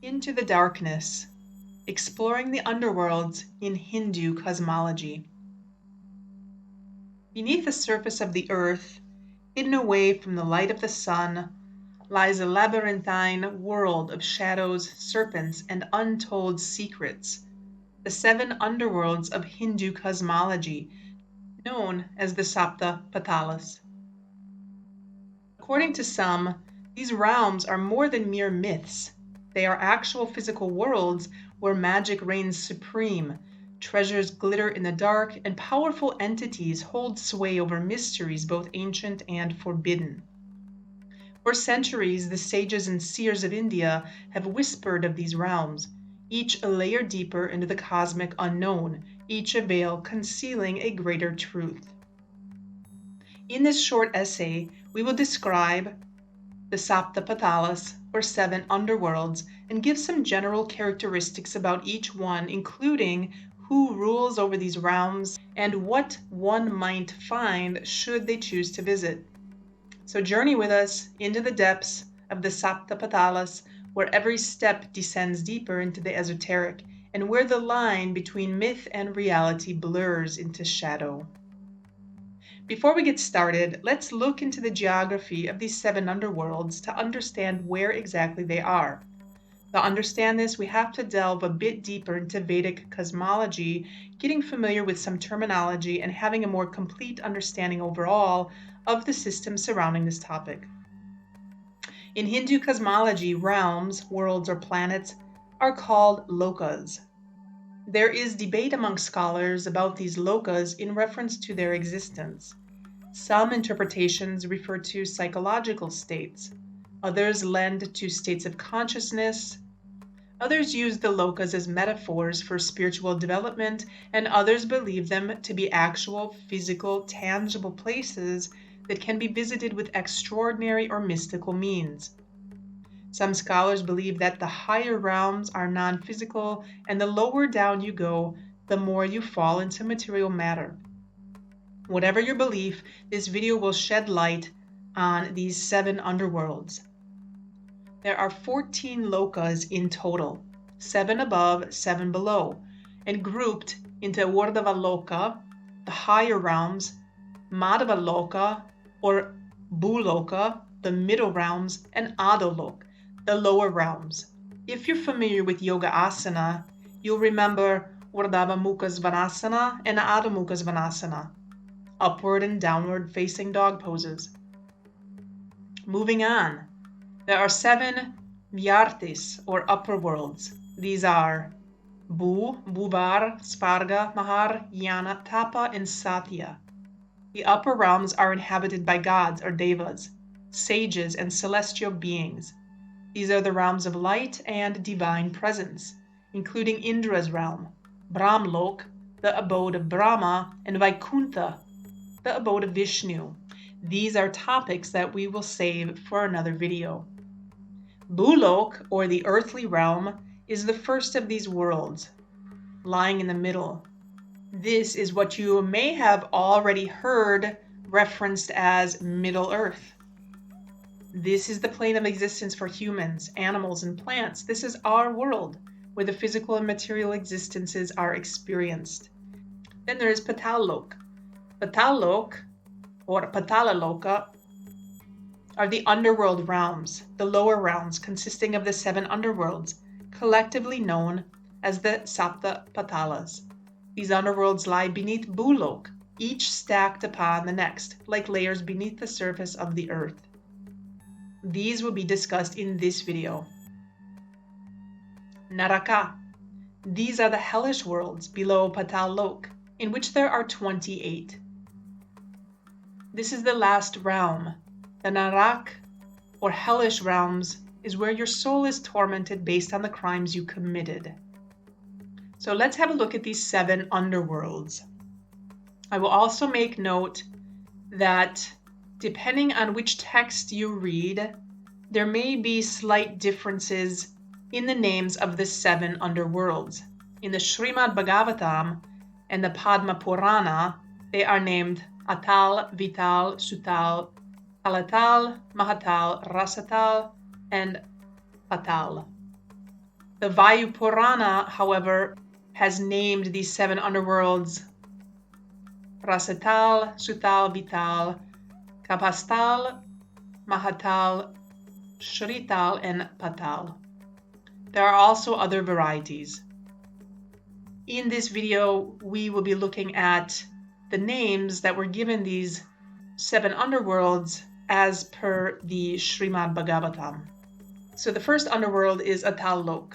Into the Darkness, Exploring the Underworlds in Hindu Cosmology. Beneath the surface of the earth, hidden away from the light of the sun, lies a labyrinthine world of shadows, serpents, and untold secrets, the seven underworlds of Hindu cosmology, known as the Sapta Patalas. According to some, these realms are more than mere myths. They are actual physical worlds where magic reigns supreme, treasures glitter in the dark, and powerful entities hold sway over mysteries both ancient and forbidden. For centuries, the sages and seers of India have whispered of these realms, each a layer deeper into the cosmic unknown, each a veil concealing a greater truth. In this short essay, we will describe the Sapta Patalas, or seven underworlds, and give some general characteristics about each one, including who rules over these realms and what one might find should they choose to visit. So journey with us into the depths of the Sapta Patalas, where every step descends deeper into the esoteric, and where the line between myth and reality blurs into shadow. Before we get started, let's look into the geography of these seven underworlds to understand where exactly they are. To understand this, we have to delve a bit deeper into Vedic cosmology, getting familiar with some terminology and having a more complete understanding overall of the system surrounding this topic. In Hindu cosmology, realms, worlds, or planets are called Lokas. There is debate among scholars about these Lokas in reference to their existence. Some interpretations refer to psychological states. Others lend to states of consciousness. Others use the Lokas as metaphors for spiritual development, and others believe them to be actual, physical, tangible places that can be visited with extraordinary or mystical means. Some scholars believe that the higher realms are non-physical, and the lower down you go, the more you fall into material matter. Whatever your belief, this video will shed light on these seven underworlds. There are 14 lokas in total, 7 above, 7 below, and grouped into Urdhva Loka, the higher realms, Madhva Loka or Bhuloka, the middle realms, and Adolok, the lower realms. If you're familiar with Yoga Asana, you'll remember Urdhva Mukha Svanasana and Adho Mukha Svanasana, upward and downward facing dog poses. Moving on, there are 7 Vyahrtis, or upper worlds. These are bhuvar, svarga, mahar, jnana, tapa, and satya. The upper realms are inhabited by gods or devas, sages, and celestial beings. These are the realms of light and divine presence, including Indra's realm, Brahmlok, the abode of Brahma, and Vaikuntha, the abode of Vishnu. These are topics that we will save for another video. Bhulok, or the earthly realm, is the first of these worlds, lying in the middle. This is what you may have already heard referenced as Middle Earth. This is the plane of existence for humans, animals, and plants. This is our world, where the physical and material existences are experienced. Then there is Patalok. Patalok, or Patalaloka, are the underworld realms, the lower realms consisting of the 7 underworlds, collectively known as the Sapta Patalas. These underworlds lie beneath Bhulok, each stacked upon the next, like layers beneath the surface of the earth. These will be discussed in this video. Naraka. These are the hellish worlds below Patalok, in which there are 28. This is the last realm. The naraka, or hellish realms, is where your soul is tormented based on the crimes you committed. So let's have a look at these 7 underworlds. I will also make note that depending on which text you read, there may be slight differences in the names of the 7 underworlds. In the Srimad Bhagavatam and the Padma Purana, they are named Atal, Vital, Sutal, Alatal, Mahatal, Rasatal, and Patal. The Vayu Purana, however, has named these 7 underworlds Rasatal, Sutal, Vital, Kapastal, Mahatal, Shrital, and Patal. There are also other varieties. In this video, we will be looking at the names that were given these 7 underworlds as per the Srimad Bhagavatam. So the first underworld is Atal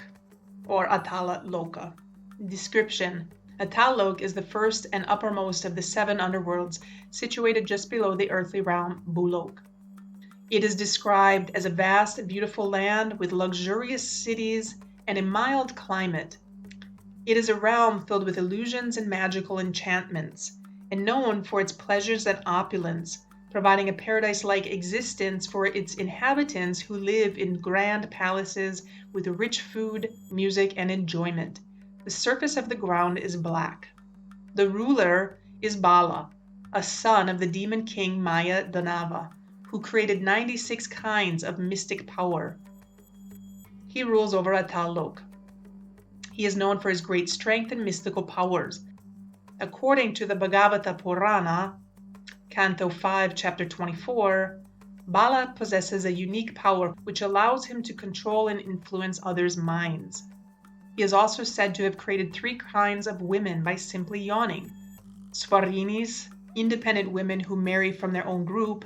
or Atala Loka. Description: Atal is the first and uppermost of the 7 underworlds, situated just below the earthly realm Bhulok. It is described as a vast, beautiful land with luxurious cities and a mild climate. It is a realm filled with illusions and magical enchantments, and known for its pleasures and opulence, providing a paradise-like existence for its inhabitants who live in grand palaces with rich food, music, and enjoyment. The surface of the ground is black. The ruler is Bala, a son of the demon king Mayadanava, who created 96 kinds of mystic power. He rules over Atal. He is known for his great strength and mystical powers. According to the Bhagavata Purana, Canto 5, Chapter 24, Bala possesses a unique power which allows him to control and influence others' minds. He is also said to have created 3 kinds of women by simply yawning: Svarinis, independent women who marry from their own group;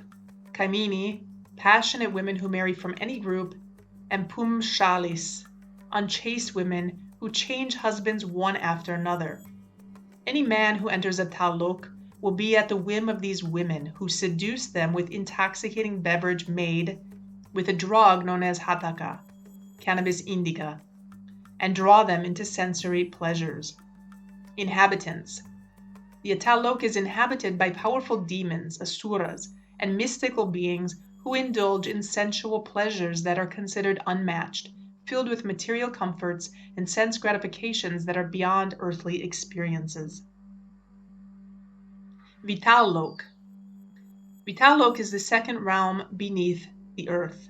Kaimini, passionate women who marry from any group; and Pumshalis, unchaste women who change husbands one after another. Any man who enters Atal will be at the whim of these women, who seduce them with intoxicating beverage made with a drug known as Hataka, cannabis indica, and draw them into sensory pleasures. Inhabitants: the Atal is inhabited by powerful demons, asuras, and mystical beings who indulge in sensual pleasures that are considered unmatched, filled with material comforts and sense gratifications that are beyond earthly experiences. Vital is the second realm beneath the earth.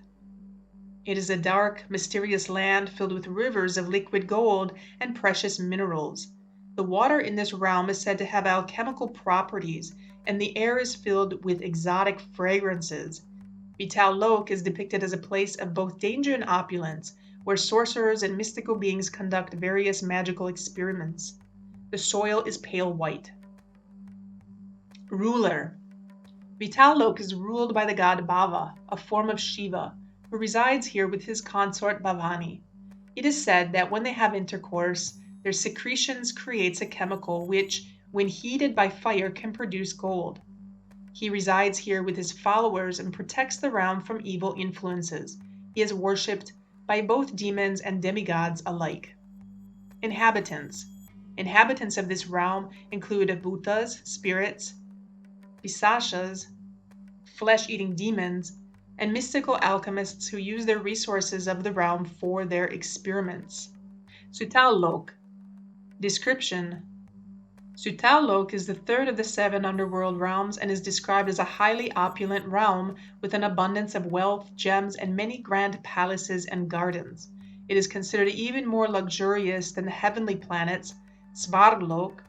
It is a dark, mysterious land filled with rivers of liquid gold and precious minerals. The water in this realm is said to have alchemical properties, and the air is filled with exotic fragrances. Vital is depicted as a place of both danger and opulence, where sorcerers and mystical beings conduct various magical experiments. The soil is pale white. Ruler: Vital is ruled by the god Bhava, a form of Shiva, who resides here with his consort Bhavani. It is said that when they have intercourse, their secretions creates a chemical which, when heated by fire, can produce gold. He resides here with his followers and protects the realm from evil influences. He is worshipped by both demons and demigods alike. Inhabitants of this realm include bhutas, spirits, pisashas, flesh-eating demons, and mystical alchemists who use their resources of the realm for their experiments. Sutal. Description: Sutal is the third of the 7 underworld realms and is described as a highly opulent realm with an abundance of wealth, gems, and many grand palaces and gardens. It is considered even more luxurious than the heavenly planets, Svarglok,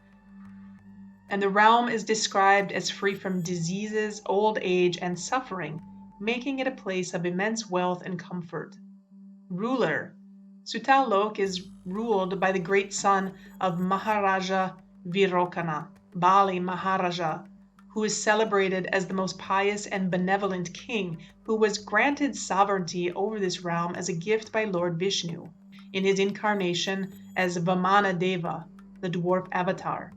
and the realm is described as free from diseases, old age, and suffering, making it a place of immense wealth and comfort. Ruler: Sutal is ruled by the great son of Maharaja Virokana, Bali Maharaja, who is celebrated as the most pious and benevolent king, who was granted sovereignty over this realm as a gift by Lord Vishnu, in his incarnation as Vamanadeva, the dwarf avatar.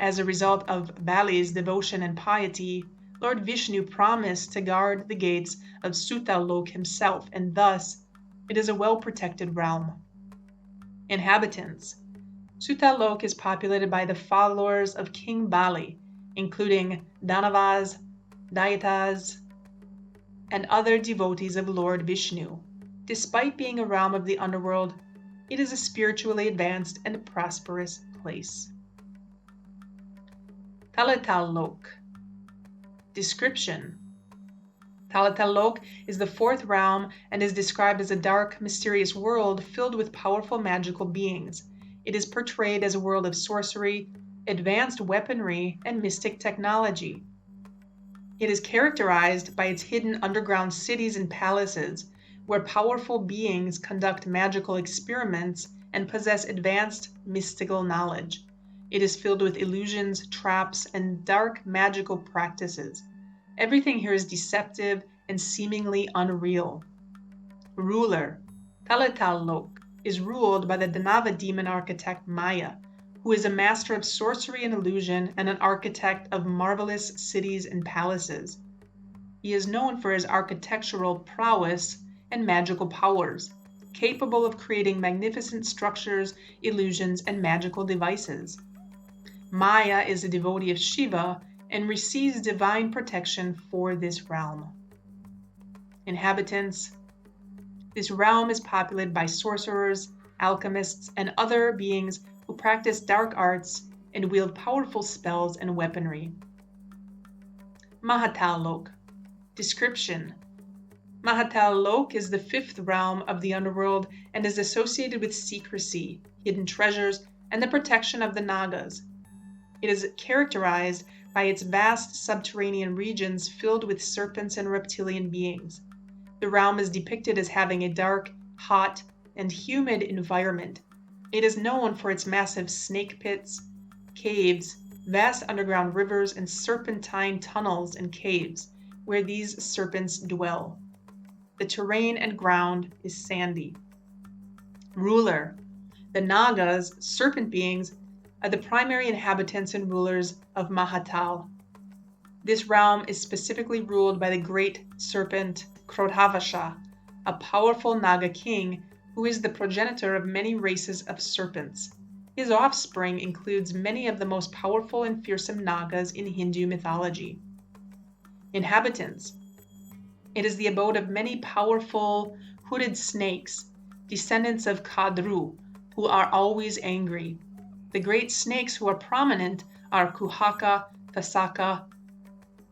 As a result of Bali's devotion and piety, Lord Vishnu promised to guard the gates of Sutal himself, and thus it is a well-protected realm. Inhabitants: Sutal is populated by the followers of King Bali, including Danavas, Daitas, and other devotees of Lord Vishnu. Despite being a realm of the underworld, it is a spiritually advanced and prosperous place. Talatal. Description: Lok is the fourth realm and is described as a dark, mysterious world filled with powerful magical beings. It is portrayed as a world of sorcery, advanced weaponry, and mystic technology. It is characterized by its hidden underground cities and palaces, where powerful beings conduct magical experiments and possess advanced mystical knowledge. It is filled with illusions, traps, and dark magical practices. Everything here is deceptive and seemingly unreal. Ruler, Lok, is ruled by the Danava demon architect Maya, who is a master of sorcery and illusion and an architect of marvelous cities and palaces. He is known for his architectural prowess and magical powers, capable of creating magnificent structures, illusions, and magical devices. Maya is a devotee of Shiva and receives divine protection for this realm. Inhabitants. This realm is populated by sorcerers, alchemists, and other beings who practice dark arts and wield powerful spells and weaponry. Lok. Description. Lok is the fifth realm of the underworld and is associated with secrecy, hidden treasures, and the protection of the Nagas. It is characterized by its vast subterranean regions filled with serpents and reptilian beings. The realm is depicted as having a dark, hot, and humid environment. It is known for its massive snake pits, caves, vast underground rivers, and serpentine tunnels and caves, where these serpents dwell. The terrain and ground is sandy. Ruler. The Nagas, serpent beings, are the primary inhabitants and rulers of Mahatal. This realm is specifically ruled by the great serpent Krodhavasha, a powerful Naga king who is the progenitor of many races of serpents. His offspring includes many of the most powerful and fearsome Nagas in Hindu mythology. Inhabitants. It is the abode of many powerful hooded snakes, descendants of Kadru, who are always angry. The great snakes who are prominent are Kuhaka, Tasaka,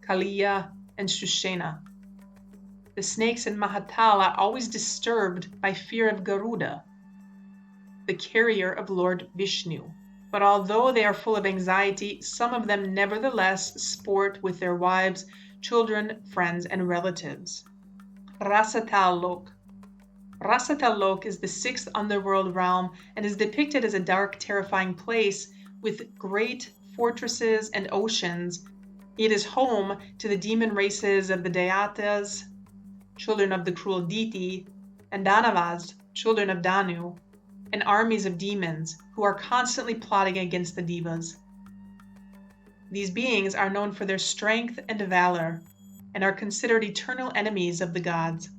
Kaliya, and Shushena. The snakes in Mahatal are always disturbed by fear of Garuda, the carrier of Lord Vishnu. But although they are full of anxiety, some of them nevertheless sport with their wives, children, friends, and relatives. Lok. Lok is the sixth underworld realm and is depicted as a dark, terrifying place with great fortresses and oceans. It is home to the demon races of the Daityas, children of the cruel Diti, and Danavas, children of Danu, and armies of demons who are constantly plotting against the Devas. These beings are known for their strength and valor, and are considered eternal enemies of the gods.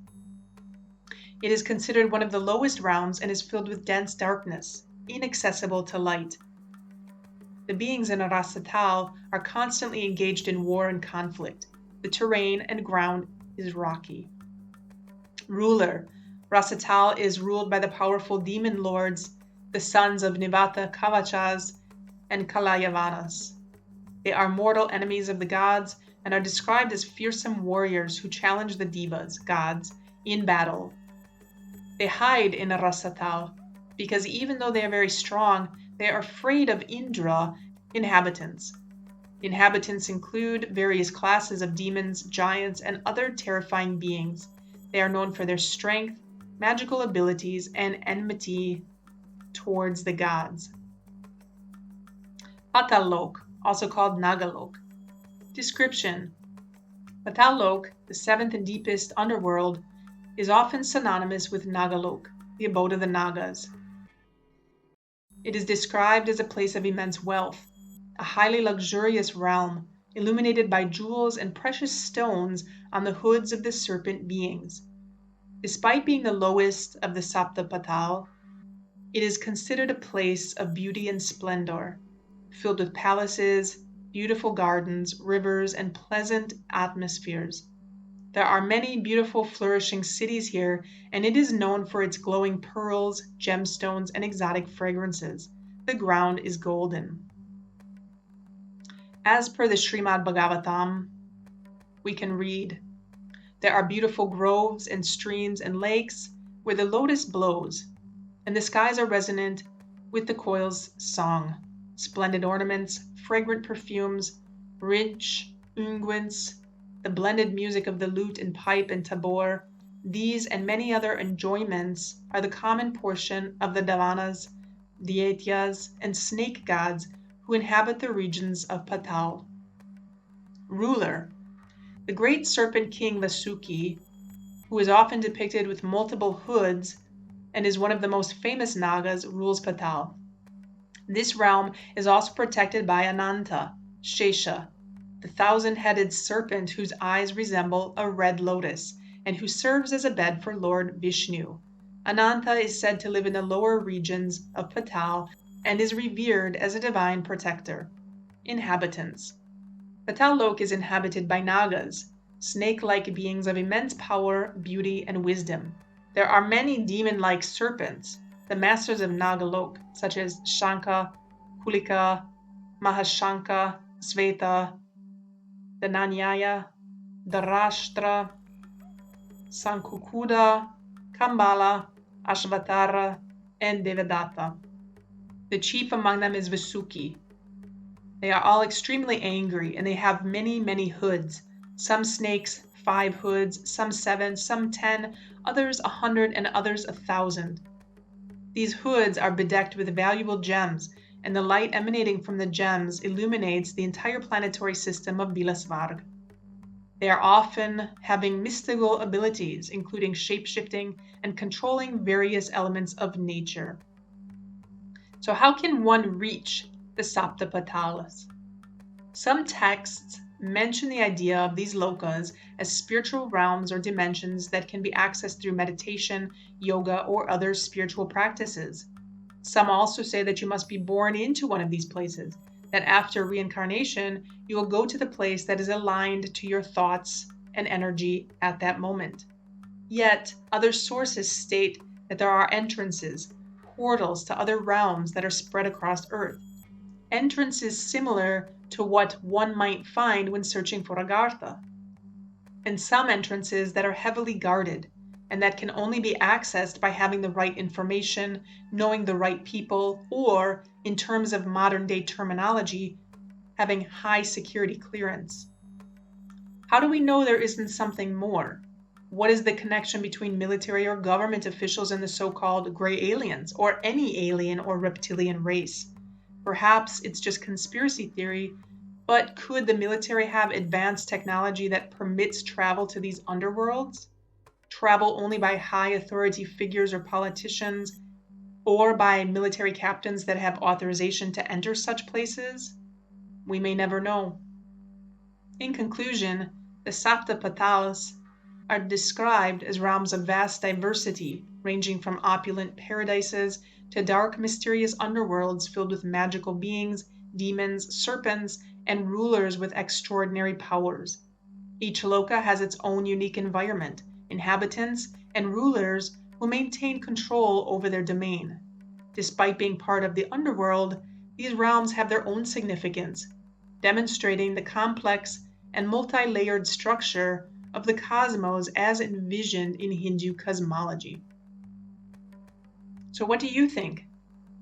It is considered one of the lowest realms and is filled with dense darkness, inaccessible to light. The beings in Rasatal are constantly engaged in war and conflict. The terrain and ground is rocky. Ruler. Rasatal is ruled by the powerful demon lords, the sons of Nivata-Kavachas and Kalayavanas. They are mortal enemies of the gods and are described as fearsome warriors who challenge the devas, gods, in battle. They hide in Rasatal because even though they are very strong, they are afraid of Indra inhabitants. Inhabitants include various classes of demons, giants, and other terrifying beings. They are known for their strength, magical abilities, and enmity towards the gods. Lok, also called Nagalok. Description. Lok, the seventh and deepest underworld, is often synonymous with Nagalok, the abode of the Nagas. It is described as a place of immense wealth, a highly luxurious realm, illuminated by jewels and precious stones on the hoods of the serpent beings. Despite being the lowest of the Sapta Patalas, it is considered a place of beauty and splendor, filled with palaces, beautiful gardens, rivers, and pleasant atmospheres. There are many beautiful, flourishing cities here, and it is known for its glowing pearls, gemstones, and exotic fragrances. The ground is golden. As per the Srimad Bhagavatam, we can read, There are beautiful groves and streams and lakes where the lotus blows, and the skies are resonant with the koil's song. Splendid ornaments, fragrant perfumes, rich unguents, the blended music of the lute and pipe and tabor, these and many other enjoyments are the common portion of the Davanas, Daityas, and snake gods who inhabit the regions of Patal. Ruler. The great serpent king Vasuki, who is often depicted with multiple hoods and is one of the most famous Nagas, rules Patal. This realm is also protected by Ananta, Shesha, the thousand-headed serpent whose eyes resemble a red lotus, and who serves as a bed for Lord Vishnu. Ananta is said to live in the lower regions of Patal and is revered as a divine protector. Inhabitants. Patal Lok is inhabited by Nagas, snake-like beings of immense power, beauty, and wisdom. There are many demon-like serpents, the masters of Nagalok, such as Shanka, Kulika, Mahashanka, Sveta, the Nanyaya, Darashtra, Sankukuda, Kambala, Ashvatara, and Devadatta. The chief among them is Vasuki. They are all extremely angry, and they have many, many hoods. Some snakes, 5 hoods, some 7, some 10, others 100, and others 1,000. These hoods are bedecked with valuable gems, and the light emanating from the gems illuminates the entire planetary system of Bilasvarg. They are often having mystical abilities, including shape-shifting and controlling various elements of nature. So how can one reach the Sapta Patalas? Some texts mention the idea of these lokas as spiritual realms or dimensions that can be accessed through meditation, yoga, or other spiritual practices. Some also say that you must be born into one of these places, that after reincarnation, you will go to the place that is aligned to your thoughts and energy at that moment. Yet, other sources state that there are entrances, portals to other realms that are spread across Earth. Entrances similar to what one might find when searching for Agartha. And some entrances that are heavily guarded, and that can only be accessed by having the right information, knowing the right people, or, in terms of modern-day terminology, having high security clearance. How do we know there isn't something more? What is the connection between military or government officials and the so-called gray aliens, or any alien or reptilian race? Perhaps it's just conspiracy theory, but could the military have advanced technology that permits travel to these underworlds? Travel only by high authority figures or politicians, or by military captains that have authorization to enter such places? We may never know. In conclusion, the Sapta Patalas are described as realms of vast diversity, ranging from opulent paradises to dark, mysterious underworlds filled with magical beings, demons, serpents, and rulers with extraordinary powers. Each loka has its own unique environment, inhabitants, and rulers who maintain control over their domain. Despite being part of the underworld, these realms have their own significance, demonstrating the complex and multi-layered structure of the cosmos as envisioned in Hindu cosmology. So what do you think?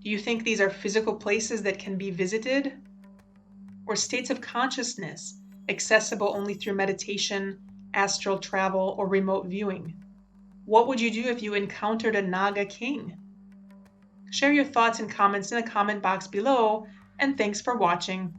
Do you think these are physical places that can be visited? Or states of consciousness, accessible only through meditation, astral travel, or remote viewing? What would you do if you encountered a Naga king? Share your thoughts and comments in the comment box below, and thanks for watching.